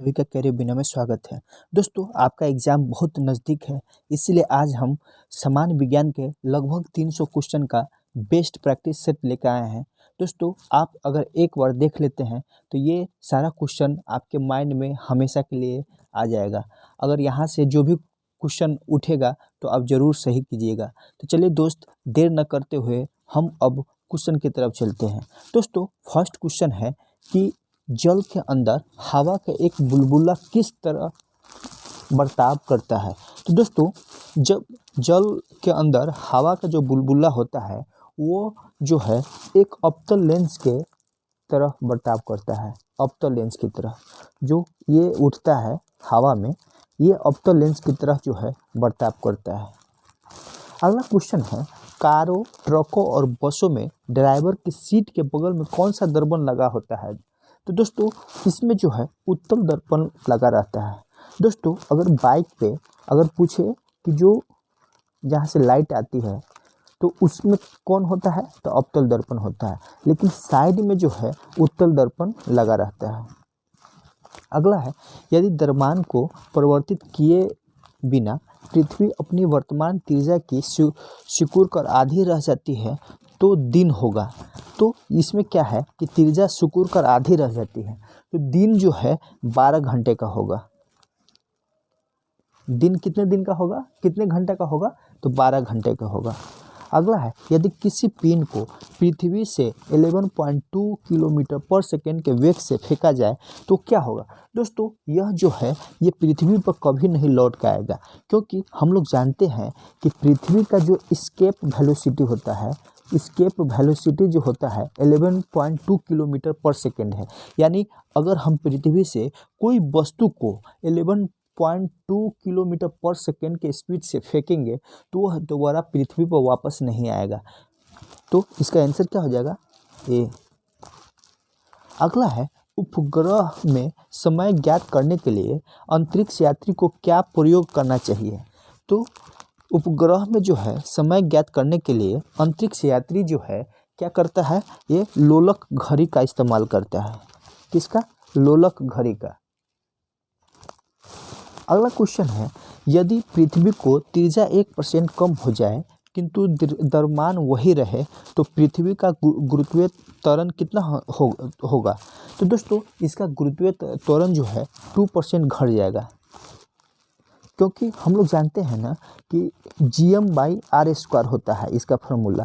सभी का कैरियर बिना में स्वागत है। दोस्तों, आपका एग्ज़ाम बहुत नज़दीक है, इसलिए आज हम सामान्य विज्ञान के लगभग 300 क्वेश्चन का बेस्ट प्रैक्टिस सेट लेकर आए हैं। दोस्तों, आप अगर एक बार देख लेते हैं तो ये सारा क्वेश्चन आपके माइंड में हमेशा के लिए आ जाएगा। अगर यहाँ से जो भी क्वेश्चन उठेगा तो आप ज़रूर सही कीजिएगा। तो चलिए दोस्त, देर न करते हुए हम अब क्वेश्चन की तरफ चलते हैं। दोस्तों, फर्स्ट क्वेश्चन है कि जल के अंदर हवा का एक बुलबुला किस तरह बर्ताव करता है। तो दोस्तों, जब जल के अंदर हवा का जो बुलबुला होता है वो जो है एक अवतल लेंस के तरह बर्ताव करता है। अवतल लेंस की तरह जो ये उठता है हवा में, ये अवतल लेंस की तरह जो है बर्ताव करता है। अगला क्वेश्चन है, कारों, ट्रकों और बसों में ड्राइवर की सीट के बगल में कौन सा दर्पण लगा होता है। तो दोस्तों, इसमें जो है उत्तल दर्पण लगा रहता है। दोस्तों, अगर बाइक पे अगर पूछे कि जो जहाँ से लाइट आती है तो उसमें कौन होता है, तो अवतल दर्पण होता है, लेकिन साइड में जो है उत्तल दर्पण लगा रहता है। अगला है, यदि द्रव्यमान को परिवर्तित किए बिना पृथ्वी अपनी वर्तमान त्रिज्या की सिकुड़ कर आधी रह जाती है तो दिन होगा। तो इसमें क्या है कि त्रिज्या सिकुड़ कर आधी रह जाती है तो दिन जो है 12 घंटे का होगा। दिन कितने दिन का होगा, कितने घंटे का होगा, तो 12 घंटे का होगा। अगला है, यदि किसी पिन को पृथ्वी से 11.2 किलोमीटर पर सेकेंड के वेग से फेंका जाए तो क्या होगा। दोस्तों, यह जो है ये पृथ्वी पर कभी नहीं लौट के आएगा, क्योंकि हम लोग जानते हैं कि पृथ्वी का जो एस्केप वेलोसिटी होता है, एस्केप वेलोसिटी जो होता है 11.2 किलोमीटर पर सेकेंड है। यानी अगर हम पृथ्वी से कोई वस्तु को 11.2 किलोमीटर पर सेकेंड के स्पीड से फेंकेंगे तो वह दोबारा पृथ्वी पर वापस नहीं आएगा। तो इसका आंसर क्या हो जाएगा, ए। अगला है, उपग्रह में समय ज्ञात करने के लिए अंतरिक्ष यात्री को क्या प्रयोग करना चाहिए। तो उपग्रह में जो है समय ज्ञात करने के लिए अंतरिक्ष यात्री जो है क्या करता है, ये लोलक घड़ी का इस्तेमाल करता है। किसका, लोलक घड़ी का। अगला क्वेश्चन है, यदि पृथ्वी को त्रिज्या 1% कम हो जाए किंतु द्रव्यमान वही रहे तो पृथ्वी का गुरुत्वीय त्वरण कितना होगा। तो दोस्तों, इसका गुरुत्वीय त्वरण जो है 2% घट जाएगा, क्योंकि हम लोग जानते हैं ना कि gm/r² होता है इसका फार्मूला।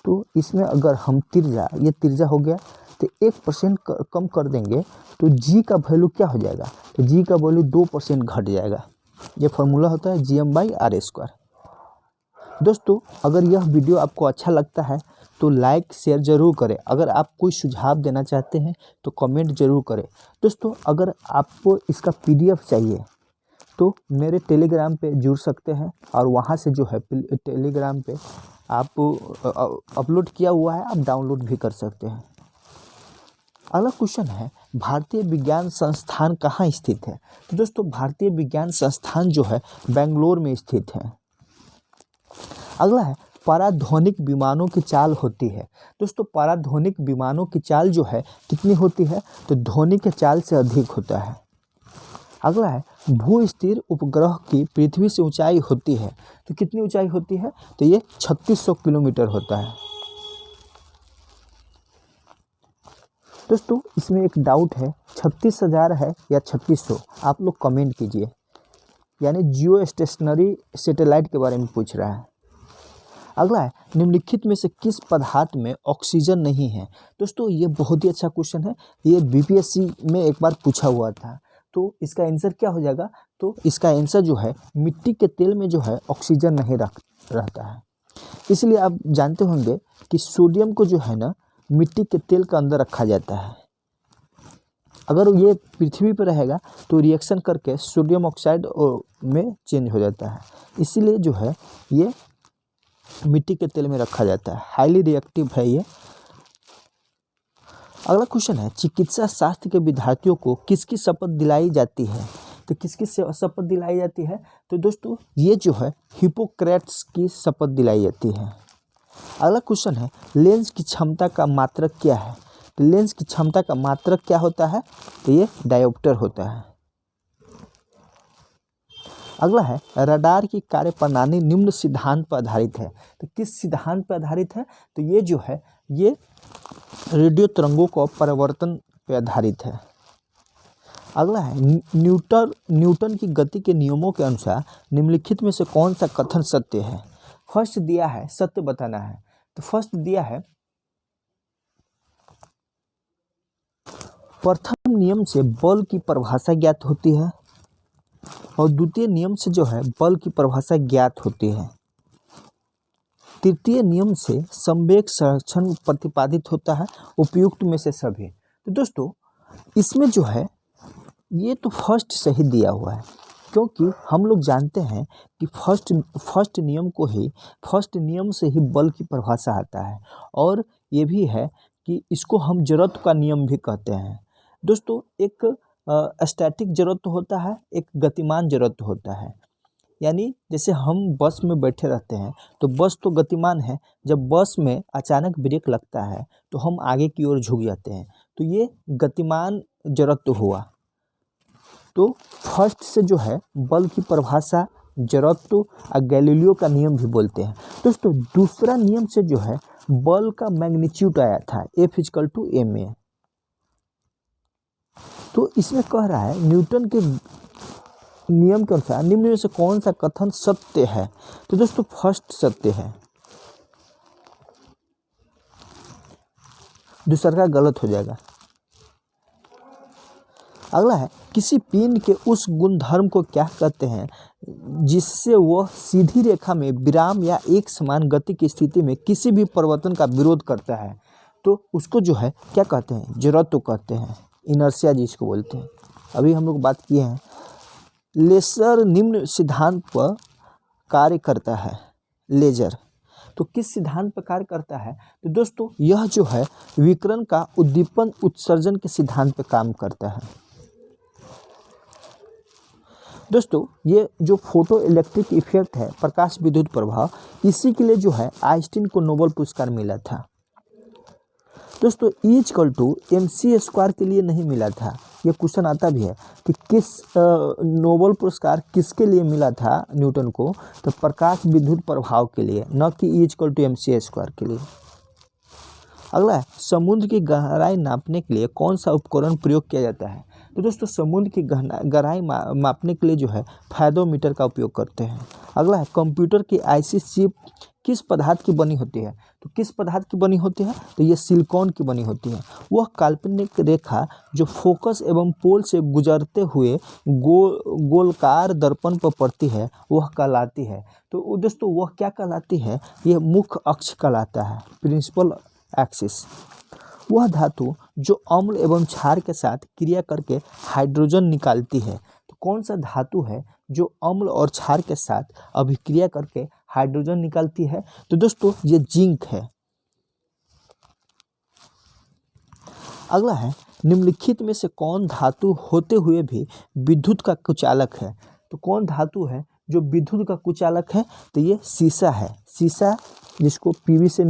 तो इसमें अगर हम त्रिज्या, ये त्रिज्या हो गया, तो 1% कम कर देंगे तो g का वैल्यू क्या हो जाएगा, तो g का वैल्यू 2% घट जाएगा। ये फार्मूला होता है gm/r²। दोस्तों, अगर यह वीडियो आपको अच्छा लगता है तो लाइक शेयर ज़रूर करें। अगर आप कोई सुझाव देना चाहते हैं तो कमेंट ज़रूर करें। दोस्तों, अगर आपको इसका PDF चाहिए तो मेरे टेलीग्राम पे जुड़ सकते हैं और वहाँ से जो है टेलीग्राम पे आप अपलोड किया हुआ है, आप डाउनलोड भी कर सकते हैं। अगला क्वेश्चन है, भारतीय विज्ञान संस्थान कहाँ स्थित है। तो दोस्तों, भारतीय विज्ञान संस्थान जो है बेंगलोर में स्थित है। अगला है, पराध्वनिक विमानों की चाल होती है। दोस्तों, पराध्वनिक विमानों की चाल जो है कितनी होती है, तो ध्वनि के चाल से अधिक होता है। अगला है, भू स्थिर उपग्रह की पृथ्वी से ऊंचाई होती है, तो कितनी ऊंचाई होती है, तो ये 3600 किलोमीटर होता है। दोस्तों, इसमें एक डाउट है, 36,000 है या 3600, आप लोग कमेंट कीजिए। यानी जियो स्टेशनरी सैटेलाइट के बारे में पूछ रहा है। अगला है, निम्नलिखित में से किस पदार्थ में ऑक्सीजन नहीं है। दोस्तों, ये बहुत ही अच्छा क्वेश्चन है, ये BPSC में एक बार पूछा हुआ था। तो इसका आंसर क्या हो जाएगा, तो इसका आंसर जो है मिट्टी के तेल में जो है ऑक्सीजन नहीं रहता है। इसलिए आप जानते होंगे कि सोडियम को जो है ना मिट्टी के तेल के अंदर रखा जाता है। अगर ये पृथ्वी पर रहेगा तो रिएक्शन करके सोडियम ऑक्साइड में चेंज हो जाता है, इसीलिए जो है ये मिट्टी के तेल में रखा जाता है। हाईली रिएक्टिव है ये। अगला क्वेश्चन है, चिकित्सा शास्त्र के विद्यार्थियों को किसकी शपथ दिलाई जाती है। तो किसकी शपथ दिलाई जाती है, तो दोस्तों ये जो है हिपोक्रेट्स की शपथ दिलाई जाती है। अगला क्वेश्चन है, लेंस की क्षमता का मात्रक क्या है। तो लेंस की क्षमता का मात्रक क्या होता है? तो ये डायोप्टर होता है। अगला है रडार की कार्यप्रणाली निम्न सिद्धांत पर आधारित है। तो किस सिद्धांत पर आधारित है? तो ये जो है ये रेडियो तरंगों का परिवर्तन पर आधारित है। अगला है न्यूटन की गति के नियमों के अनुसार निम्नलिखित में से कौन सा कथन सत्य है? फर्स्ट दिया है सत्य बताना है। तो फर्स्ट दिया है प्रथम नियम से बल की परिभाषा ज्ञात होती है और द्वितीय नियम से जो है बल की परिभाषा ज्ञात होती है। तृतीय नियम से संवेग संरक्षण प्रतिपादित होता है उपयुक्त में से सभी। तो दोस्तों इसमें जो है ये तो फर्स्ट सही दिया हुआ है, क्योंकि हम लोग जानते हैं कि फर्स्ट नियम से ही बल की परिभाषा आता है और ये भी है कि इसको हम जड़त्व का नियम भी कहते हैं। दोस्तों एक स्टैटिक जड़त्व होता है, एक गतिमान जड़त्व होता है। यानी जैसे हम बस में बैठे रहते हैं तो बस तो गतिमान है, जब बस में अचानक ब्रेक लगता है तो हम आगे की ओर झुक जाते हैं, तो ये गतिमान जड़त्व हुआ। तो फर्स्ट से जो है बल की परिभाषा जड़त्व और गैलीलियो का नियम भी बोलते हैं। दोस्तों दूसरा नियम से जो है बल का मैग्नीट्यूड आया था F=ma। तो इसमें कह रहा है न्यूटन के नियम के अनुसार निम्न में से कौन सा कथन सत्य है? तो दोस्तों फर्स्ट सत्य है, दूसरा गलत हो जाएगा। अगला है किसी पिंड के उस गुणधर्म को क्या कहते हैं जिससे वह सीधी रेखा में विराम या एक समान गति की स्थिति में किसी भी परिवर्तन का विरोध करता है? तो उसको जो है क्या कहते हैं? जड़त्व कहते हैं, इनर्शिया जिसको बोलते हैं। अभी हम लोग बात किए हैं। लेसर निम्न सिद्धांत पर कार्य करता है, लेजर। तो किस सिद्धांत पर कार्य करता है? तो दोस्तों यह जो है विकिरण का उद्दीपन उत्सर्जन के सिद्धांत पर काम करता है। दोस्तों ये जो फोटो इलेक्ट्रिक इफेक्ट है, प्रकाश विद्युत प्रभाव, इसी के लिए जो है आइंस्टीन को नोबेल पुरस्कार मिला था। दोस्तों E=mc² के लिए नहीं मिला था। ये क्वेश्चन आता भी है कि किस नोबेल पुरस्कार किसके लिए मिला था न्यूटन को? तो प्रकाश विद्युत प्रभाव के लिए, न कि E=mc² के लिए। अगला है समुद्र की गहराई नापने के लिए कौन सा उपकरण प्रयोग किया जाता है? तो दोस्तों समुद्र की गहराई मापने के लिए जो है फायदोमीटर का उपयोग करते हैं। अगला है कंप्यूटर की आईसी चिप किस पदार्थ की बनी होती है? तो किस पदार्थ की बनी होती है? तो ये सिलिकॉन की बनी होती है। वह काल्पनिक रेखा जो फोकस एवं पोल से गुजरते हुए गोलकार दर्पण पर पड़ती है वह कहलाती है। तो दोस्तों वह क्या कहलाती है? यह मुख्य अक्ष कहलाता है, प्रिंसिपल एक्सिस। वह धातु जो अम्ल एवं क्षार के साथ क्रिया करके हाइड्रोजन निकालती है। तो कौन सा धातु है जो अम्ल और क्षार के साथ अभिक्रिया करके हाइड्रोजन निकालती है? तो दोस्तों ये जिंक है। अगला है निम्नलिखित में से कौन धातु होते हुए भी विद्युत का कुचालक है? तो कौन धातु है जो विद्युत का कुचालक है? तो ये सीसा है। सीसा जिसको पीवी से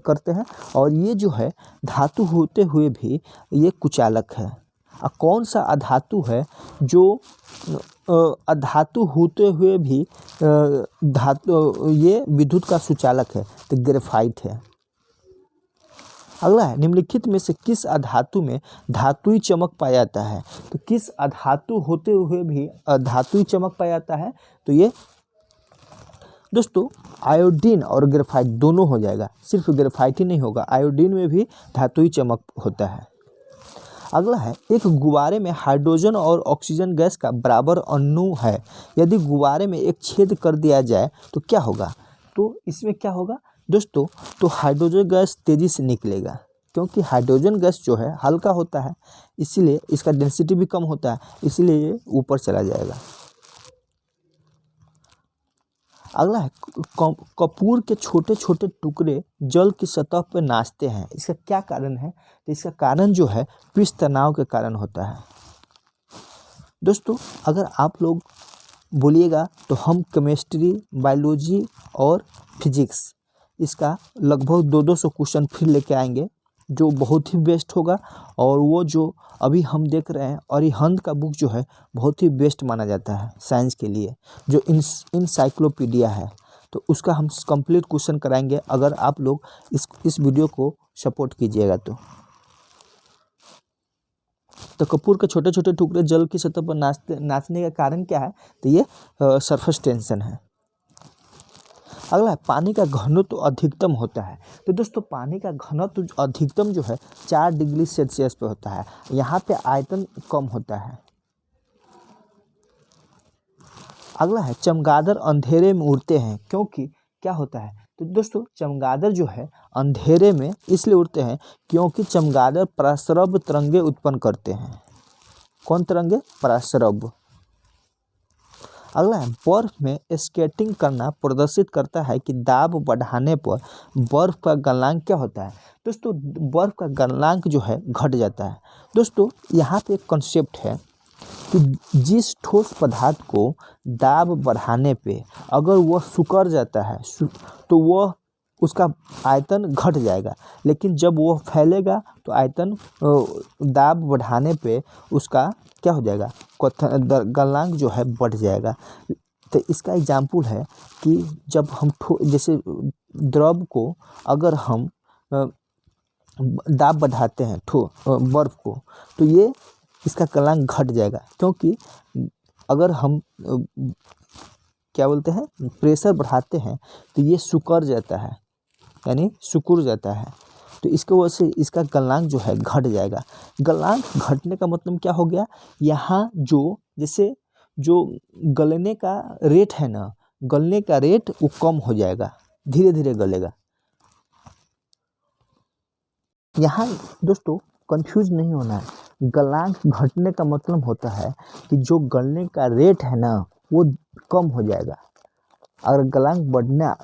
करते हैं, और ये जो है धातु होते हुए भी ये कुचालक है। और कौन सा अधातु है जो अधातु होते हुए भी ये विद्युत का सुचालक है? तो ग्रेफाइट है। अगला है निम्नलिखित में से किस अधातु में धातुई चमक पाया जाता है? तो किस अधातु होते हुए भी धातुई चमक पाया जाता है? तो ये दोस्तों आयोडीन और ग्रेफाइट दोनों हो जाएगा, सिर्फ ग्रेफाइट ही नहीं होगा, आयोडीन में भी धातुई चमक होता है। अगला है एक गुब्बारे में हाइड्रोजन और ऑक्सीजन गैस का बराबर अणु है, यदि गुब्बारे में एक छेद कर दिया जाए तो क्या होगा? तो इसमें क्या होगा दोस्तों? तो हाइड्रोजन गैस तेज़ी से निकलेगा, क्योंकि हाइड्रोजन गैस जो है हल्का होता है, इसीलिए इसका डेंसिटी भी कम होता है, इसीलिए ये ऊपर चला जाएगा। अगला है कपूर के छोटे छोटे टुकड़े जल की सतह पर नाचते हैं, इसका क्या कारण है? तो इसका कारण जो है पृष्ठ तनाव के कारण होता है। दोस्तों अगर आप लोग बोलिएगा तो हम केमिस्ट्री, बायोलॉजी और फिजिक्स इसका लगभग 200 क्वेश्चन फिर लेके आएंगे। जो बहुत ही बेस्ट होगा, और वो जो अभी हम देख रहे हैं अरिहंत का बुक जो है बहुत ही बेस्ट माना जाता है साइंस के लिए, जो इनसाइक्लोपीडिया है। तो उसका हम कंप्लीट क्वेश्चन कराएंगे अगर आप लोग इस वीडियो को सपोर्ट कीजिएगा तो कपूर के छोटे छोटे टुकड़े जल की सतह पर नाचने का कारण क्या है? तो ये सरफेस टेंशन है। अगला है पानी का घनत्व तो अधिकतम होता है। तो दोस्तों पानी का घनत्व तो अधिकतम जो है 4 डिग्री सेल्सियस पे होता है। यहाँ पे आयतन कम होता है। अगला है चमगादड़ अंधेरे में उड़ते हैं क्योंकि क्या होता है? तो दोस्तों चमगादड़ जो है अंधेरे में इसलिए उड़ते हैं क्योंकि चमगादड़ पराश्रव्य तरंगे उत्पन्न करते हैं। कौन तरंगे? पराश्रव्य। अगला है बर्फ में स्केटिंग करना प्रदर्शित करता है कि दाब बढ़ाने पर बर्फ का गलनांक क्या होता है? दोस्तों बर्फ का गलनांक जो है घट जाता है। दोस्तों यहाँ पे एक कॉन्सेप्ट है कि जिस ठोस पदार्थ को दाब बढ़ाने पे अगर वह सिकुड़ जाता है तो वह उसका आयतन घट जाएगा, लेकिन जब वह फैलेगा तो आयतन दाब बढ़ाने पे उसका क्या हो जाएगा? गलनांक जो है बढ़ जाएगा। तो इसका एग्जाम्पल है कि जब हम जैसे द्रव को अगर हम दाब बढ़ाते हैं बर्फ को, तो ये इसका गलनांक घट जाएगा, क्योंकि अगर हम क्या बोलते हैं प्रेशर बढ़ाते हैं तो ये सिकुड़ जाता है, यानी सिकुड़ जाता है। तो इसके वजह से इसका गलनांक जो है घट जाएगा। गलनांक घटने का मतलब क्या हो गया? यहाँ जैसे जो गलने का रेट है ना, गलने का रेट वो कम हो जाएगा, धीरे धीरे गलेगा। यहाँ दोस्तों कंफ्यूज नहीं होना है। गलनांक घटने का मतलब होता है कि जो गलने का रेट है ना वो कम हो जाएगा, और गलनांक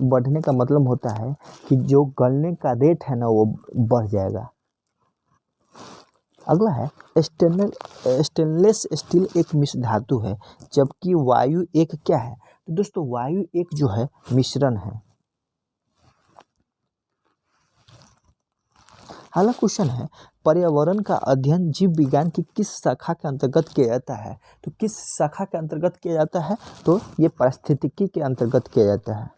बढ़ने का मतलब होता है कि जो गलने का रेट है ना वो बढ़ जाएगा। अगला है स्टेनलेस स्टील एक मिश्र धातु है जबकि वायु एक क्या है? तो दोस्तों वायु एक जो है मिश्रण है। अगला क्वेश्चन है पर्यावरण का अध्ययन जीव विज्ञान की किस शाखा के अंतर्गत किया जाता है? तो किस शाखा के अंतर्गत किया जाता है? तो ये पारिस्थितिकी के अंतर्गत किया जाता है।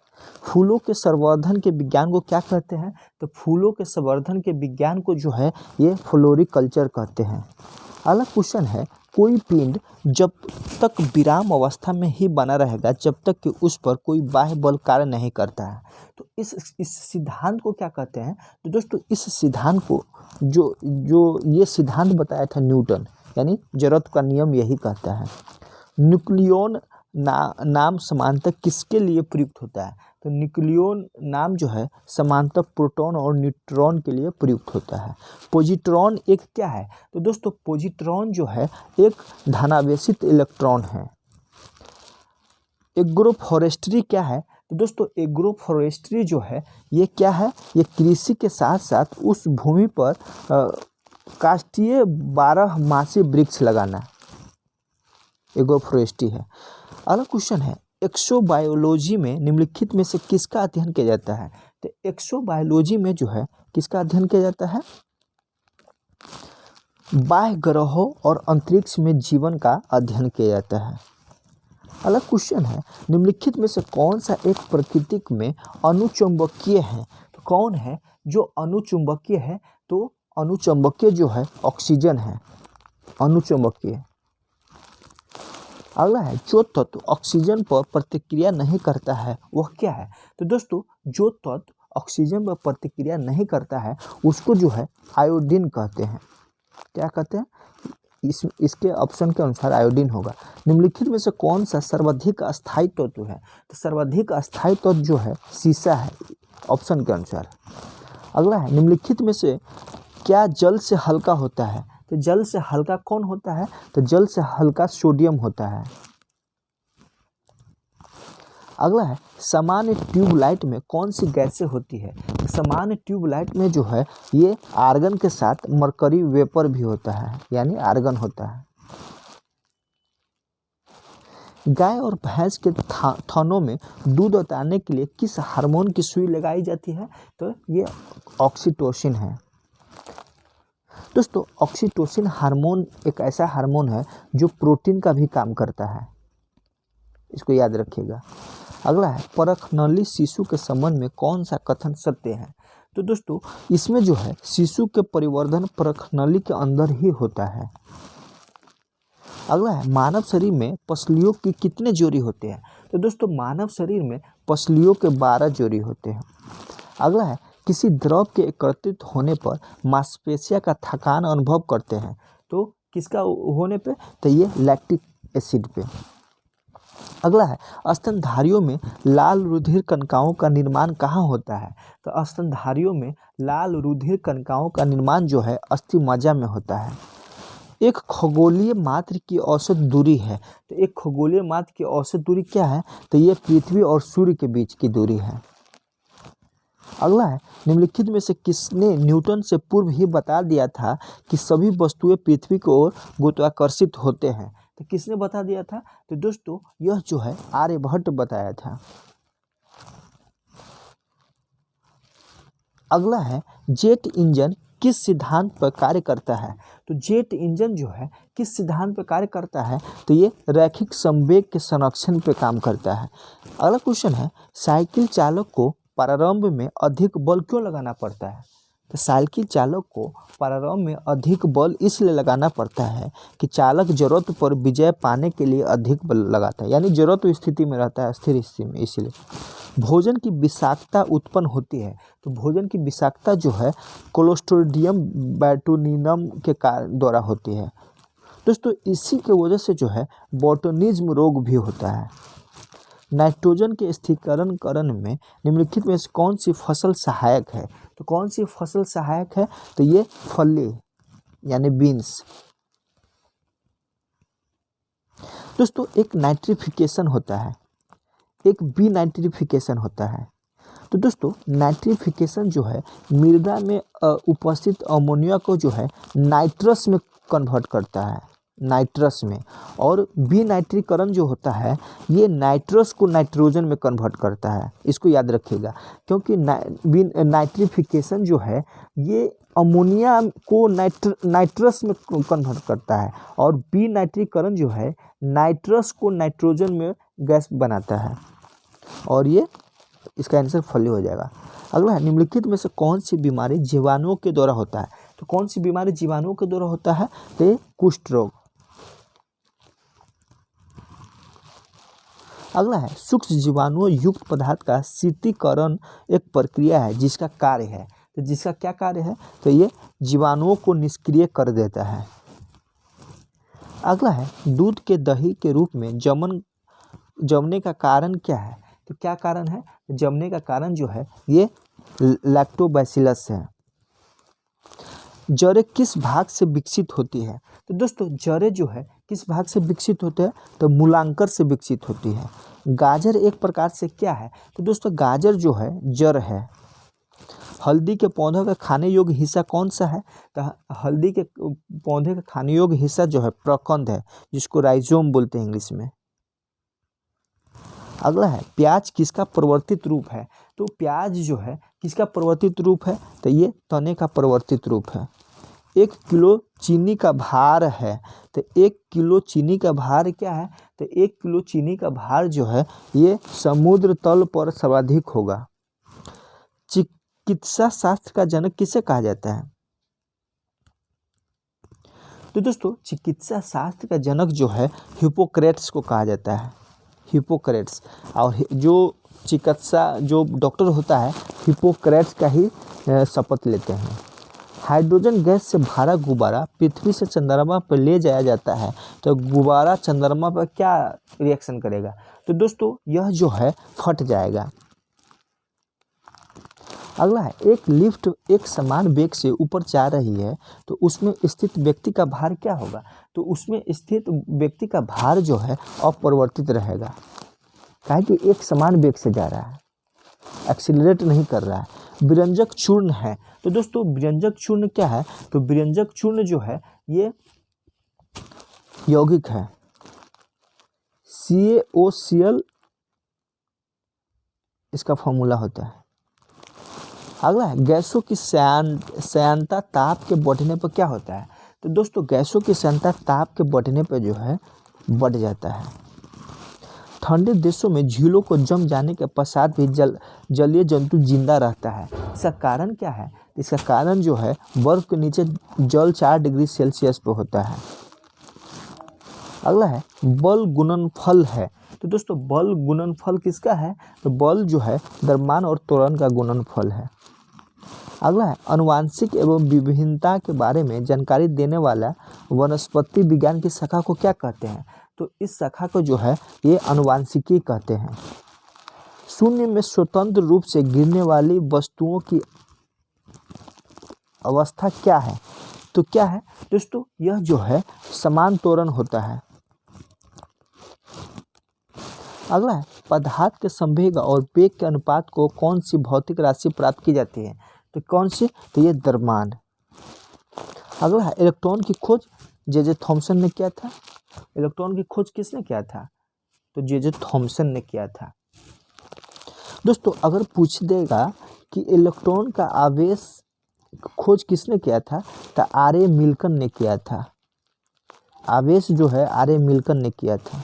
फूलों के संवर्धन के विज्ञान को क्या कहते हैं? तो फूलों के संवर्धन के विज्ञान को जो है ये फ्लोरिकल्चर कहते हैं। अगला क्वेश्चन है कोई पिंड जब तक विराम अवस्था में ही बना रहेगा जब तक कि उस पर कोई बाह्य बल कार्य नहीं करता है। तो इस सिद्धांत को क्या कहते हैं? तो दोस्तों इस सिद्धांत को जो ये सिद्धांत बताया था न्यूटन, यानी जरूरत का नियम यही कहता है। न्यूक्लियन नाम समानतः किसके लिए प्रयुक्त होता है? तो न्यूक्लियन नाम जो है समानतः प्रोटॉन और न्यूट्रॉन के लिए प्रयुक्त होता है। पॉजिट्रॉन एक क्या है? तो दोस्तों पॉजिट्रॉन जो है एक धनावेशित इलेक्ट्रॉन है। एग्रोफॉरेस्ट्री क्या है? तो दोस्तों एग्रोफॉरेस्ट्री जो है ये क्या है? ये कृषि के साथ साथ उस भूमि पर काष्ठीय 12 मासी वृक्ष लगाना एग्रोफॉरेस्ट्री है। अगला क्वेश्चन है एक्सोबायोलॉजी में निम्नलिखित में से किसका अध्ययन किया जाता है? तो एक्सोबायोलॉजी में जो है किसका अध्ययन किया जाता है? बाह्य ग्रहों और अंतरिक्ष में जीवन का अध्ययन किया जाता है। अगला क्वेश्चन है निम्नलिखित में से कौन सा एक प्रकृति में अनुचुंबकीय है? तो कौन है जो अनुचुंबकीय है? तो अनुचुंबकीय जो है ऑक्सीजन है, अनुचुंबकीय। अगला है जो तत्व ऑक्सीजन पर प्रतिक्रिया नहीं करता है वह क्या है? तो दोस्तों जो तत्व ऑक्सीजन पर प्रतिक्रिया नहीं करता है उसको जो है आयोडीन कहते हैं। क्या कहते हैं? इसके ऑप्शन के अनुसार आयोडीन होगा। निम्नलिखित में से कौन सा सर्वाधिक अस्थायी तत्व है? तो सर्वाधिक अस्थायी तत्व जो है सीसा है, ऑप्शन के अनुसार। अगला है निम्नलिखित में से क्या जल से हल्का होता है? तो जल से हल्का कौन होता है? तो जल से हल्का सोडियम होता है। अगला है सामान्य ट्यूबलाइट में कौन सी गैसें होती है? तो सामान्य ट्यूबलाइट में जो है ये आर्गन के साथ मरकरी वेपर भी होता है, यानी आर्गन होता है। गाय और भैंस के थनों में दूध उतारने के लिए किस हार्मोन की सुई लगाई जाती है? तो ये ऑक्सीटोसिन है। दोस्तों ऑक्सीटोसिन हार्मोन एक ऐसा हार्मोन है जो प्रोटीन का भी काम करता है, इसको याद रखिएगा। अगला है परखनली शिशु के संबंध में कौन सा कथन सत्य है। तो दोस्तों इसमें जो है शिशु के परिवर्धन परखनली के अंदर ही होता है। अगला है मानव शरीर में पसलियों की कितने जोड़ी होते हैं। तो दोस्तों मानव शरीर में पसलियों के 12 जोड़ी होते हैं। अगला है किसी द्रव के एकत्रित होने पर मांसपेशियां का थकान अनुभव करते हैं। तो किसका होने पे, तो ये लैक्टिक एसिड पे। अगला है स्तनधारियों में लाल रुधिर कणिकाओं का निर्माण कहाँ होता है। तो स्तनधारियों में लाल रुधिर कणिकाओं का निर्माण जो है अस्थि मज्जा में होता है। एक खगोलीय मात्र की औसत दूरी है। तो एक खगोलीय मात्र की औसत दूरी क्या है, तो ये पृथ्वी और सूर्य के बीच की दूरी है। अगला है निम्नलिखित में से किसने न्यूटन से पूर्व ही बता दिया था कि सभी वस्तुएं पृथ्वी की ओर गुरुत्वाकर्षित होते हैं। तो किसने बता दिया था, तो दोस्तों यह जो है आर्यभट्ट बताया था। अगला है जेट इंजन किस सिद्धांत पर कार्य करता है। तो जेट इंजन जो है किस सिद्धांत पर कार्य करता है, तो ये रैखिक संवेग के संरक्षण पर काम करता है। अगला क्वेश्चन है साइकिल चालक को प्रारंभ में अधिक बल क्यों लगाना पड़ता है। तो साइकिल चालक को प्रारंभ में अधिक बल इसलिए लगाना पड़ता है कि चालक जरूरत पर विजय पाने के लिए अधिक बल लगाता है, यानी जरूरत स्थिति में रहता है, स्थिर स्थिति में। इसलिए भोजन की विषाक्तता उत्पन्न होती है। तो भोजन की विषाक्तता जो है क्लोस्ट्रिडियम बोटुलिनम के द्वारा होती है। दोस्तों इसी के वजह से जो है बोटुलिज्म रोग भी होता है। नाइट्रोजन के स्थिरीकरण में निम्नलिखित में से कौन सी फसल सहायक है। तो कौन सी फसल सहायक है, तो ये फली यानी बीन्स। दोस्तों एक नाइट्रिफिकेशन होता है, एक बी नाइट्रिफिकेशन होता है। तो दोस्तों नाइट्रिफिकेशन जो है मृदा में उपस्थित अमोनिया को जो है नाइट्रस में कन्वर्ट करता है, नाइट्रस में। और बी नाइट्रीकरण जो होता है ये नाइट्रस को नाइट्रोजन में कन्वर्ट करता है, इसको याद रखिएगा। क्योंकि बी नाइट्रिफिकेशन जो है ये अमोनिया को नाइट्रस में कन्वर्ट करता है, और बी नाइट्रीकरण जो है नाइट्रस को नाइट्रोजन में गैस बनाता है, और ये इसका आंसर फली हो जाएगा। अगला है निम्नलिखित में से कौन सी बीमारी जीवाणुओं के द्वारा होता है। तो कौन सी बीमारी जीवाणुओं के द्वारा होता है, तो कुष्ठ रोग। अगला है सूक्ष्म जीवाणुओं युक्त पदार्थ का शीतलीकरण एक प्रक्रिया है जिसका कार्य है। तो जिसका क्या कार्य है, तो ये जीवाणुओं को निष्क्रिय कर देता है। अगला है दूध के दही के रूप में जमने का कारण क्या है। तो क्या कारण है, जमने का कारण जो है ये लैक्टोबैसिलस है। जड़ें किस भाग से विकसित होती है। तो दोस्तों जड़ें जो है किस भाग से विकसित होते हैं, तो मूलांकर से विकसित होती है। गाजर एक प्रकार से क्या है, तो दोस्तों गाजर जो है जड़ है। हल्दी के पौधों का खाने योग्य हिस्सा कौन सा है, तो हल्दी के पौधे का खाने योग्य हिस्सा जो है प्रकंद है, जिसको राइजोम बोलते हैं इंग्लिश में। अगला है प्याज किसका परिवर्तित रूप है। तो प्याज जो है किसका परिवर्तित रूप है, तो ये तने का परिवर्तित रूप है। 1 किलो चीनी का भार है, तो 1 किलो चीनी का भार क्या है, तो 1 किलो चीनी का भार जो है ये समुद्र तल पर सर्वाधिक होगा। चिकित्सा शास्त्र का जनक किसे कहा जाता है। तो दोस्तों चिकित्सा शास्त्र का जनक जो है हिप्पोक्रेट्स को कहा जाता है, हिप्पोक्रेट्स। और जो चिकित्सा जो डॉक्टर होता है हिप्पोक्रेट्स का ही शपथ लेते हैं। हाइड्रोजन गैस से भरा गुब्बारा पृथ्वी से चंद्रमा पर ले जाया जाता है, तो गुब्बारा चंद्रमा पर क्या रिएक्शन करेगा, तो दोस्तों यह जो है फट जाएगा। अगला है एक लिफ्ट एक समान वेग से ऊपर जा रही है, तो उसमें स्थित व्यक्ति का भार क्या होगा, तो उसमें स्थित व्यक्ति का भार जो है अपरिवर्तित रहेगा, काहे कि एक समान वेग से जा रहा है, एक्सीलरेट नहीं कर रहा है। विरंजक चूर्ण है, तो दोस्तों विरंजक चूर्ण क्या है, तो विरंजक चूर्ण जो है ये यौगिक है, CaOCl इसका फॉर्मूला होता है। अगला है गैसों की श्यानता ताप के बढ़ने पर क्या होता है। तो दोस्तों गैसों की श्यानता ताप के बढ़ने पर जो है बढ़ जाता है। ठंडे देशों में झीलों को जम जाने के पश्चात भी जलीय जंतु जिंदा रहता है। इसका कारण क्या है। इसका कारण जो है बर्फ के नीचे जल 4 डिग्री सेल्सियस पर होता है। अगला है बल गुणनफल है। तो दोस्तों बल गुणनफल किसका है। तो बल जो है द्रव्यमान और त्वरण का गुणनफल है। अगला है आनुवांशिक एवं विभिन्नता के बारे में जानकारी देने वाला वनस्पति विज्ञान की शाखा को क्या कहते हैं। तो इस शाखा को जो है ये आनुवांशिकी कहते हैं। शून्य में स्वतंत्र रूप से गिरने वाली वस्तुओं की अवस्था क्या है। तो क्या है दोस्तों यह जो है समान त्वरण होता है। अगला है पदार्थ के संवेग और वेग के अनुपात को कौन सी भौतिक राशि प्राप्त की जाती है। तो कौन सी। तो ये द्रव्यमान। अगला है इलेक्ट्रॉन की खोज जे थॉमसन ने किया था। इलेक्ट्रॉन की खोज किसने किया था। तो जे थॉमसन ने किया था। दोस्तों अगर पूछ देगा कि इलेक्ट्रॉन का आवेश खोज किसने किया था तो आर.ए. मिल्टन ने किया था। आवेश जो है आर.ए. मिल्टन ने किया था।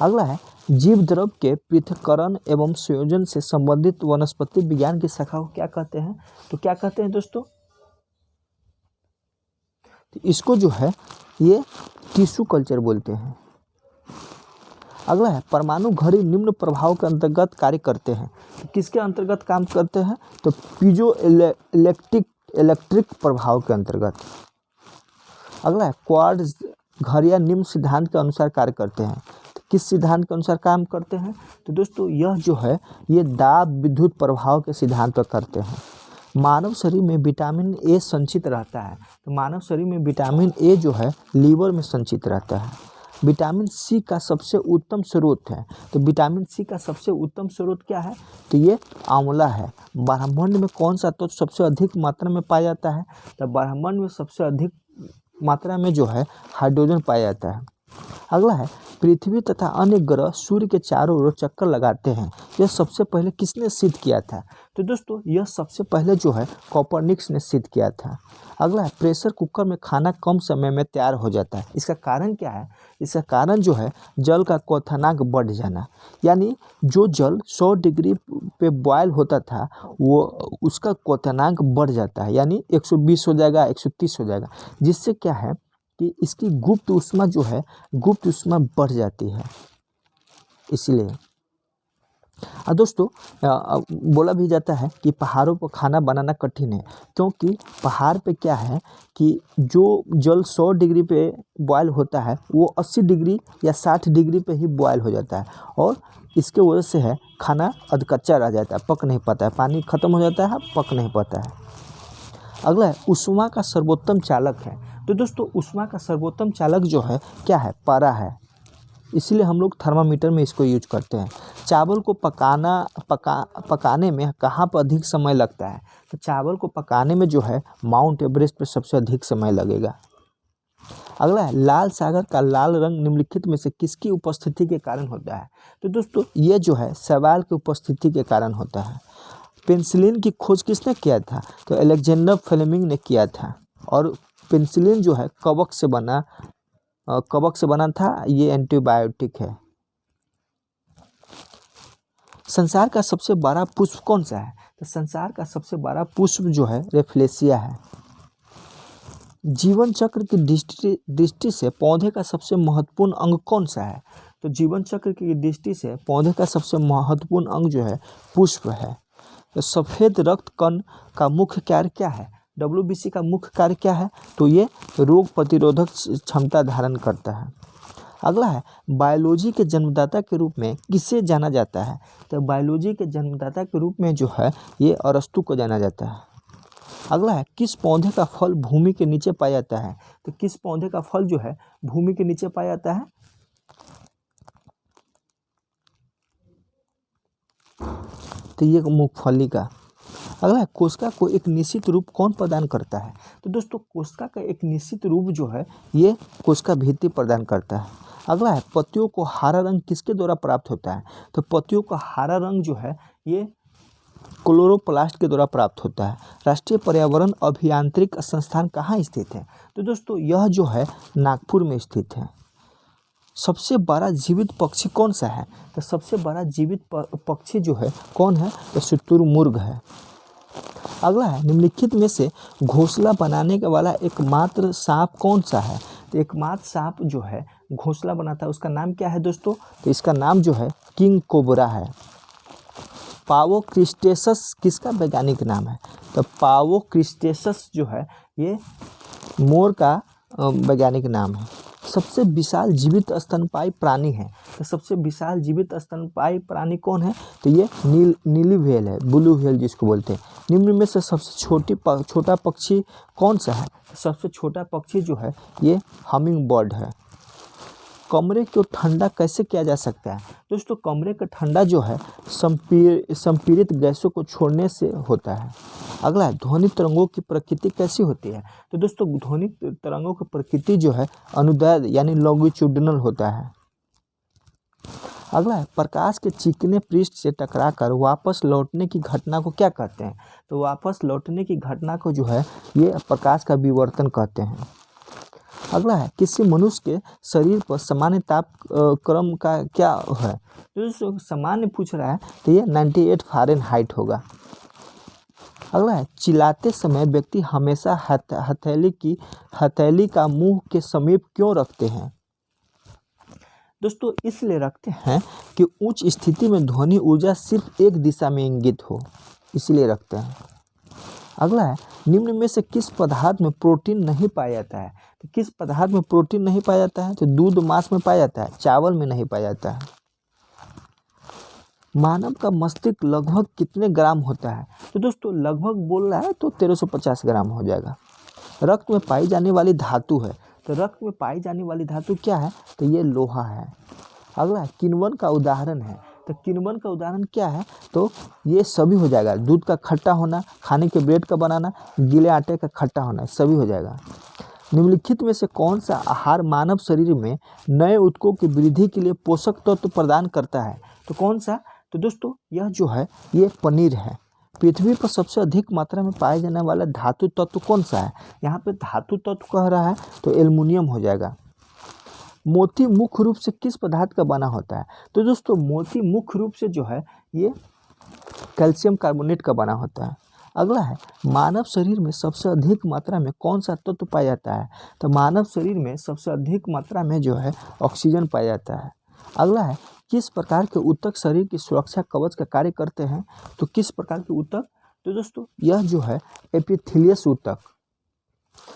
अगला है जीव द्रव के पृथक्करण एवं संयोजन से संबंधित वनस्पति विज्ञान की शाखा को क्या कहते हैं। तो क्या कहते हैं दोस्तों। तो इसको जो है ये टिश्यू कल्चर बोलते हैं। अगला है परमाणु घड़ी निम्न प्रभाव के अंतर्गत कार्य करते हैं। तो किसके अंतर्गत काम करते हैं। तो पीजो इलेक्ट्रिक प्रभाव के अंतर्गत। अगला है क्वार्ट्ज घड़ियां निम्न सिद्धांत के अनुसार कार्य करते हैं। तो किस सिद्धांत के अनुसार काम करते हैं। तो दोस्तों यह जो है ये दाब विद्युत प्रभाव के सिद्धांत पर करते हैं। मानव शरीर में विटामिन ए संचित रहता है। तो मानव शरीर में विटामिन ए जो है लीवर में संचित रहता है। विटामिन सी का सबसे उत्तम स्रोत है। तो विटामिन सी का सबसे उत्तम स्रोत क्या है। तो ये आंवला है। ब्रह्मांड में कौन सा तत्व सबसे अधिक मात्रा में पाया जाता है। तो ब्रह्मांड में सबसे अधिक मात्रा में जो है हाइड्रोजन पाया जाता है। अगला है पृथ्वी तथा अन्य ग्रह सूर्य के चारों ओर चक्कर लगाते हैं। यह सबसे पहले किसने सिद्ध किया था। तो दोस्तों यह सबसे पहले जो है कोपरनिकस ने सिद्ध किया था। अगला है प्रेशर कुकर में खाना कम समय में तैयार हो जाता है। इसका कारण क्या है। इसका कारण जो है जल का क्वथनांक बढ़ जाना। यानी जो जल 100 डिग्री पे बॉयल होता था वो उसका क्वथनांक बढ़ जाता है। यानी 120 हो जाएगा 130 हो जाएगा। जिससे क्या है कि इसकी गुप्त ऊष्मा जो है गुप्त ऊष्मा बढ़ जाती है। इसलिए दोस्तों बोला भी जाता है कि पहाड़ों पर खाना बनाना कठिन है। क्योंकि पहाड़ पे क्या है कि जो जल 100 डिग्री पे बॉयल होता है वो 80 डिग्री या 60 डिग्री पे ही बॉयल हो जाता है। और इसके वजह से है खाना अधकच्चा रह जाता है, पक नहीं पाता है, पानी खत्म हो जाता है, पक नहीं पाता है। अगला है ऊष्मा का सर्वोत्तम चालक है। तो दोस्तों ऊष्मा का सर्वोत्तम चालक जो है क्या है। पारा है। इसलिए हम लोग थर्मामीटर में इसको यूज करते हैं। चावल को पकाने में कहाँ पर अधिक समय लगता है। तो चावल को पकाने में जो है माउंट एवरेस्ट पे सबसे अधिक समय लगेगा। अगला है लाल सागर का लाल रंग निम्नलिखित में से किसकी उपस्थिति के कारण होता है। तो दोस्तों ये जो है शैवाल की उपस्थिति के कारण होता है। पेनिसिलिन की खोज किसने किया था। तो अलेक्जेंडर फ्लेमिंग ने किया था। और पेनिसिलिन जो है कवक से बना था। ये एंटीबायोटिक है। संसार का सबसे बड़ा पुष्प कौन सा है। तो संसार का सबसे बड़ा पुष्प जो है रेफ्लेशिया है। जीवन चक्र की दृष्टि से पौधे का सबसे महत्वपूर्ण अंग कौन सा है। तो जीवन चक्र की दृष्टि से पौधे का सबसे महत्वपूर्ण अंग जो है पुष्प है। तो सफ़ेद रक्त कण का मुख्य कार्य क्या है। WBC का मुख्य कार्य क्या है। तो ये रोग प्रतिरोधक क्षमता धारण करता है। अगला है बायोलॉजी के जन्मदाता के रूप में किसे जाना जाता है। तो बायोलॉजी के जन्मदाता के रूप में जो है ये अरस्तु को जाना जाता है। अगला है किस पौधे का फल भूमि के नीचे पाया जाता है। तो किस पौधे का फल जो है भूमि के नीचे पाया जाता है। तो ये मूंगफली का। अगला है कोशिका को एक निश्चित रूप कौन प्रदान करता है। तो दोस्तों कोशिका का एक निश्चित रूप जो है ये कोशिका भित्ति प्रदान करता है। अगला है पत्तियों को हरा रंग किसके द्वारा प्राप्त होता है। तो पत्तियों का हरा रंग जो है ये क्लोरोप्लास्ट के द्वारा प्राप्त होता है। राष्ट्रीय पर्यावरण अभियांत्रिकी संस्थान कहाँ स्थित है? तो दोस्तों यह जो है नागपुर में स्थित है। सबसे बड़ा जीवित पक्षी कौन सा है? तो सबसे बड़ा जीवित पक्षी जो है कौन है? तो शुतुरमुर्ग है। अगला है, निम्नलिखित में से घोंसला बनाने वाला एकमात्र सांप कौन सा है? तो एकमात्र सांप जो है घोंसला बनाता है उसका नाम क्या है दोस्तों? तो इसका नाम जो है किंग कोबरा है। पावोक्रिस्टेसस किसका वैज्ञानिक नाम है? तो पावोक्रिस्टेसस जो है ये मोर का वैज्ञानिक नाम है। सबसे विशाल जीवित स्तनपायी प्राणी है। तो सबसे विशाल जीवित स्तनपायी प्राणी कौन है? तो ये नीली व्हेल है, ब्लू व्हेल जिसको बोलते हैं। निम्न में से सबसे छोटा पक्षी कौन सा है? सबसे छोटा पक्षी जो है ये हमिंग बर्ड है। कमरे को ठंडा कैसे किया जा सकता है? दोस्तों कमरे का ठंडा जो है संपीड़ित गैसों को छोड़ने से होता है। अगला है, ध्वनि तरंगों की प्रकृति कैसी होती है? तो दोस्तों ध्वनि तरंगों की प्रकृति जो है अनुदैर्ध्य यानी लॉन्गिट्यूडिनल होता है। अगला है, प्रकाश के चिकने पृष्ठ से टकराकर वापस लौटने की घटना को क्या कहते हैं? तो वापस लौटने की घटना को जो है ये प्रकाश का विवर्तन कहते हैं। अगला है, किसी मनुष्य के शरीर पर सामान्य ताप क्रम का क्या है? तो दोस्तों सामान्य पूछ रहा है तो ये 98 फ़ारेनहाइट होगा। अगला है, चिल्लाते समय व्यक्ति हमेशा हथेली का मुंह के समीप क्यों रखते हैं? दोस्तों इसलिए रखते हैं कि उच्च स्थिति में ध्वनि ऊर्जा सिर्फ एक दिशा में इंगित हो, इसलिए रखते हैं। अगला है, निम्न में से किस पदार्थ में प्रोटीन नहीं पाया जाता है? तो किस पदार्थ में प्रोटीन नहीं पाया जाता है? तो दूध मांस में पाया जाता है, चावल में नहीं पाया जाता है। मानव का मस्तिष्क लगभग कितने ग्राम होता है? तो दोस्तों लगभग बोल रहा है तो 1350 ग्राम हो जाएगा। रक्त में पाई जाने वाली धातु है, तो रक्त में पाई जाने वाली धातु क्या है? तो ये लोहा है। अगला किण्वन का उदाहरण है, तो किण्वन का उदाहरण क्या है? तो ये सभी हो जाएगा। दूध का खट्टा होना, खाने के ब्रेड का बनाना, गीले आटे का खट्टा होना, सभी हो जाएगा। निम्नलिखित में से कौन सा आहार मानव शरीर में नए ऊतकों की वृद्धि के लिए पोषक तत्व प्रदान करता है? तो कौन सा? तो दोस्तों यह जो है ये पनीर है। पृथ्वी पर सबसे अधिक मात्रा में पाया जाने वाला धातु तत्व कौन सा है? यहाँ पे धातु तत्व कह रहा है तो एल्युमिनियम हो जाएगा। मोती मुख्य रूप से किस पदार्थ का बना होता है? तो दोस्तों मोती मुख्य रूप से जो है ये कैल्शियम कार्बोनेट का बना होता है। अगला है, मानव शरीर में सबसे अधिक मात्रा में कौन सा तत्व पाया जाता है? तो मानव शरीर में सबसे अधिक मात्रा में जो है ऑक्सीजन पाया जाता है। अगला है, किस प्रकार के ऊतक शरीर की सुरक्षा कवच का कार्य करते हैं? तो किस प्रकार के ऊतक? तो दोस्तों यह जो है एपिथेलियस ऊतक।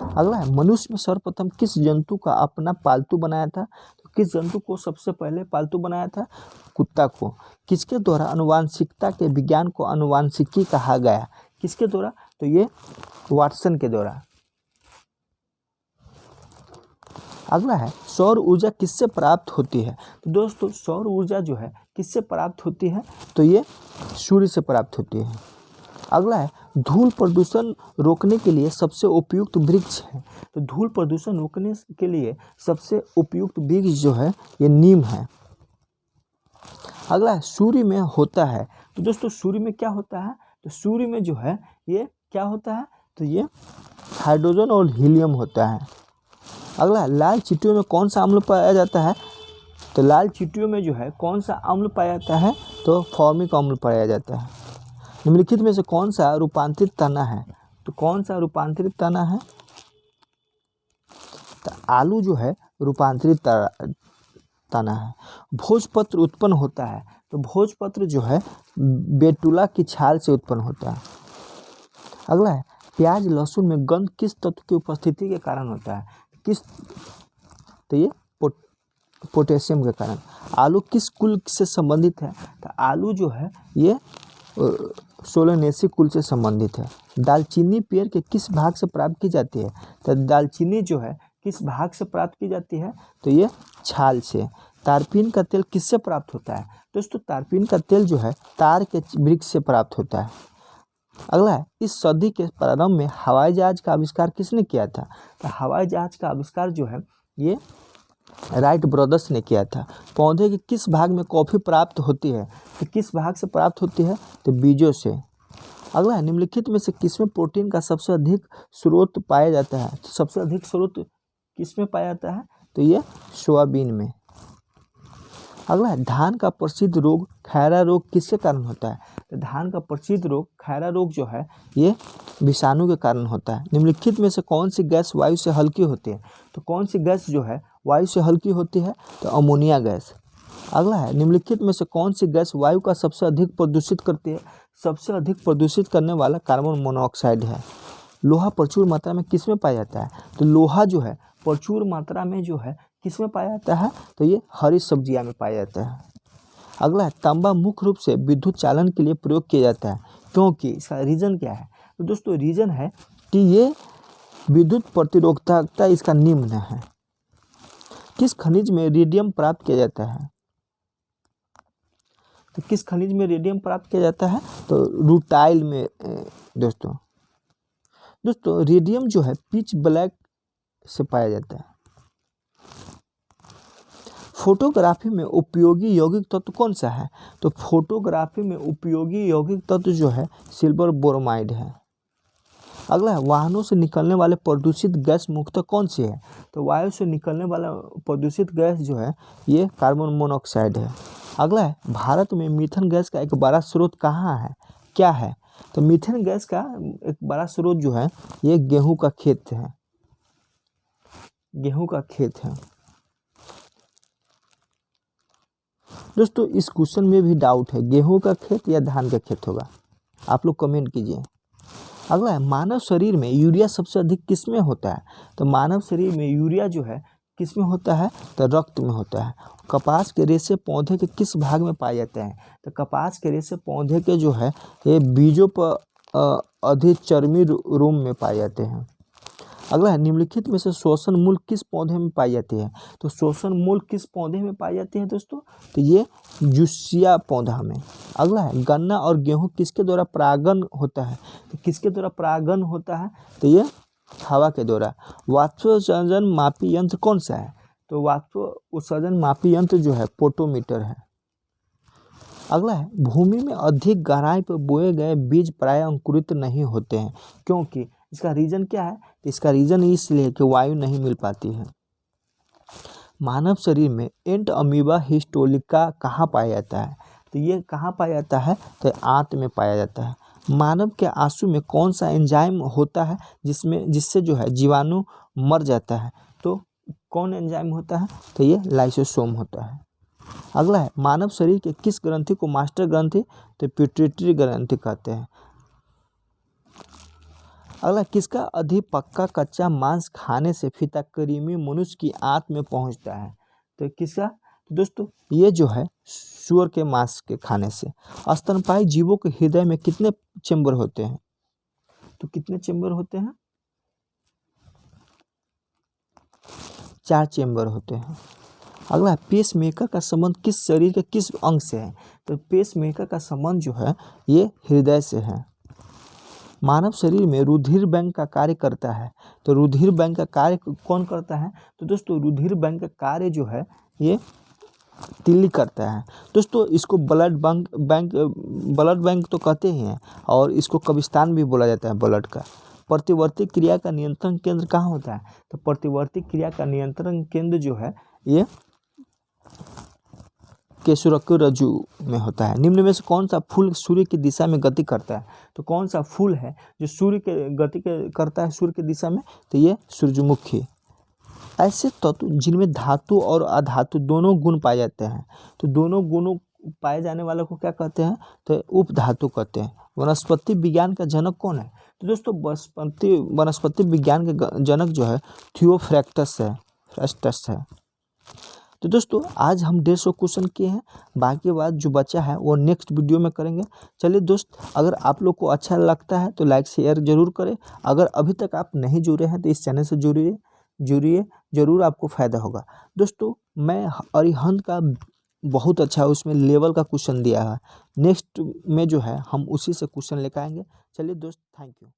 अगला है, मनुष्य में सर्वप्रथम किस जंतु का अपना पालतू बनाया था? तो किस जंतु को सबसे पहले पालतू बनाया था? कुत्ता को। किसके द्वारा आनुवांशिकता के विज्ञान को आनुवांशिकी कहा गया? किसके द्वारा? तो ये वाटसन के द्वारा। अगला है, सौर ऊर्जा किससे प्राप्त होती है? तो दोस्तों सौर ऊर्जा जो है किससे प्राप्त होती है? तो ये सूर्य से प्राप्त होती है। अगला है, धूल प्रदूषण रोकने के लिए सबसे उपयुक्त वृक्ष है। तो धूल प्रदूषण रोकने के लिए सबसे उपयुक्त वृक्ष जो है ये नीम है। अगला है, सूर्य में होता है। तो दोस्तों सूर्य में क्या होता है? तो सूर्य में जो है ये क्या होता है? तो ये हाइड्रोजन और हीलियम होता है। अगला, लाल चींटियों में कौन सा अम्ल पाया जाता है? तो लाल चींटियों में जो है कौन सा अम्ल पाया जाता है? तो फॉर्मिक अम्ल पाया जाता है। निम्नलिखित में से कौन सा रूपांतरित तना है? तो कौन सा रूपांतरित तना है? तो आलू जो है रूपांतरित तना है। भोजपत्र उत्पन्न होता है। तो भोजपत्र जो है बेटुला की छाल से उत्पन्न होता है। अगला है, प्याज लहसुन में गंध किस तत्व की उपस्थिति के कारण होता है? किस? तो ये पोटेशियम के कारण। आलू किस कुल से संबंधित है? तो आलू जो है ये सोलेनेसी कुल से संबंधित है। दालचीनी पेड़ के किस भाग से प्राप्त की जाती है? तो दालचीनी जो है किस भाग से प्राप्त की जाती है? तो ये छाल से। तारपीन का तेल किससे प्राप्त होता है? दोस्तों तारपीन का तेल जो है तार के वृक्ष से प्राप्त होता है। अगला है, इस सदी के प्रारंभ में हवाई जहाज का आविष्कार किसने किया था? तो हवाई जहाज का आविष्कार जो है ये राइट ब्रदर्स ने किया था। पौधे के किस भाग में कॉफ़ी प्राप्त होती है? तो किस भाग से प्राप्त होती है? तो बीजों से। अगला है, निम्नलिखित में से किसमें प्रोटीन का सबसे अधिक स्रोत पाया जाता है? तो सबसे अधिक स्रोत किसमें पाया जाता है? तो ये सोयाबीन में। अगला है, धान का प्रसिद्ध रोग खैरा रोग किसके कारण होता है? तो धान का प्रसिद्ध रोग खैरा रोग जो है ये विषाणु के कारण होता है। निम्नलिखित में से कौन सी गैस वायु से हल्की होती है? तो कौन सी गैस जो है वायु से हल्की होती है? तो अमोनिया गैस। अगला है, निम्नलिखित में से कौन सी गैस वायु का सबसे अधिक प्रदूषित करती है? सबसे अधिक प्रदूषित करने वाला कार्बन मोनोऑक्साइड है। लोहा प्रचुर मात्रा में किस में पाया जाता है? तो लोहा जो है प्रचुर मात्रा में जो है किस में पाया जाता है? तो ये हरी सब्जियां में पाया जाता है। अगला है, तांबा मुख्य रूप से विद्युत चालन के लिए प्रयोग किया जाता है, क्योंकि इसका रीजन क्या है? तो दोस्तों रीजन है कि ये विद्युत प्रतिरोधकता इसका निम्न है। किस खनिज में रेडियम प्राप्त किया जाता है? तो किस खनिज में रेडियम प्राप्त किया जाता है? तो रूटाइल में। दोस्तों रेडियम जो है पिच ब्लैक से पाया जाता है। फोटोग्राफी में उपयोगी यौगिक तत्व कौन सा है? तो फोटोग्राफी में उपयोगी यौगिक तत्व जो है सिल्वर बोरोमाइड है। अगला है, वाहनों से निकलने वाले प्रदूषित गैस मुख्यतः कौन सी है? तो वायु से निकलने वाला प्रदूषित गैस जो है ये कार्बन मोनोऑक्साइड है। अगला है, भारत में मीथेन गैस का एक बड़ा स्रोत कहाँ है, क्या है? तो मीथेन गैस का एक बड़ा स्रोत जो है ये गेहूं का खेत है। गेहूं का खेत है। दोस्तों इस क्वेश्चन में भी डाउट है, गेहूं का खेत या धान का खेत होगा, आप लोग कमेंट कीजिए। अगला है, मानव शरीर में यूरिया सबसे अधिक किस में होता है? तो मानव शरीर में यूरिया जो है किस में होता है? तो रक्त में होता है। कपास के रेशे पौधे के किस भाग में पाए जाते हैं? तो कपास के रेशे पौधे के जो है ये बीजों पर अधिचर्मी रोम में पाए जाते हैं। अगला है, निम्नलिखित में से श्वसन मूल किस पौधे में पाई जाती है? तो श्वसन मूल किस पौधे में पाई जाती है दोस्तों? तो ये जूसिया पौधा में। अगला है, गन्ना और गेहूं किसके द्वारा परागण होता है? तो किसके द्वारा परागण होता है? तो ये हवा के द्वारा। वाष्प उत्सर्जन मापी यंत्र कौन सा है? तो वाष्प उत्सर्जन मापी यंत्र जो है पोटोमीटर है। अगला है, भूमि में अधिक गहराई पर बोए गए बीज प्रायः अंकुरित नहीं होते हैं, क्योंकि इसका रीजन क्या है? तो इसका रीजन इसलिए कि वायु नहीं मिल पाती है। मानव शरीर में एंट अमीबा हिस्टोलिका कहाँ पाया जाता है? तो ये कहाँ पाया जाता है? तो आंत में पाया जाता है। मानव के आंसू में कौन सा एंजाइम होता है जिससे जो है जीवाणु मर जाता है? तो कौन एंजाइम होता है? तो ये लाइसोसोम होता है। अगला है, मानव शरीर के किस ग्रंथि को मास्टर ग्रंथि तो पिट्यूटरी ग्रंथि कहते हैं। अगला, किसका अधिक पक्का कच्चा मांस खाने से फीताकृमि मनुष्य की आंत में पहुंचता है? तो किसका? तो दोस्तों ये जो है सूअर के मांस के खाने से। स्तनपायी जीवों के हृदय में कितने चेंबर होते हैं? तो कितने चेंबर होते हैं? 4 चेंबर होते हैं। अगला, पेस मेकर का संबंध किस शरीर के किस अंग से है? तो पेस मेकर का संबंध जो है ये हृदय से है। मानव शरीर में रुधिर बैंक का कार्य करता है, तो रुधिर बैंक का कार्य कौन करता है? तो दोस्तों रुधिर बैंक का कार्य जो है ये तिल्ली करता है। दोस्तों इसको ब्लड बैंक तो कहते ही हैं, और इसको कब्रिस्तान भी बोला जाता है ब्लड का। प्रतिवर्ती क्रिया का नियंत्रण केंद्र कहाँ होता है? तो प्रतिवर्ती क्रिया का नियंत्रण केंद्र जो है ये केशरक्करज्जु में होता है। निम्न में से कौन सा फूल सूर्य की दिशा में गति करता है? तो कौन सा फूल है जो सूर्य के गति करता है सूर्य की दिशा में? तो ये सूरजमुखी। ऐसे तत्व जिनमें धातु और अधातु दोनों गुण पाए जाते हैं, तो दोनों गुणों पाए जाने वाले को क्या कहते हैं? तो उपधातु कहते हैं। वनस्पति विज्ञान का जनक कौन है? तो दोस्तों वनस्पति विज्ञान के जनक जो है थियोफ्रैक्टस है। तो दोस्तों आज हम 150 क्वेश्चन किए हैं, बाकी बात जो बचा है वो नेक्स्ट वीडियो में करेंगे। चलिए दोस्त, अगर आप लोग को अच्छा लगता है तो लाइक शेयर जरूर करें। अगर अभी तक आप नहीं जुड़े हैं तो इस चैनल से जुड़िए, ज़रूर आपको फ़ायदा होगा। दोस्तों मैं अरिहंत का बहुत अच्छा उसमें लेवल का क्वेश्चन दिया है, नेक्स्ट में जो है हम उसी से क्वेश्चन लेकर आएंगे। चलिए दोस्त, थैंक यू।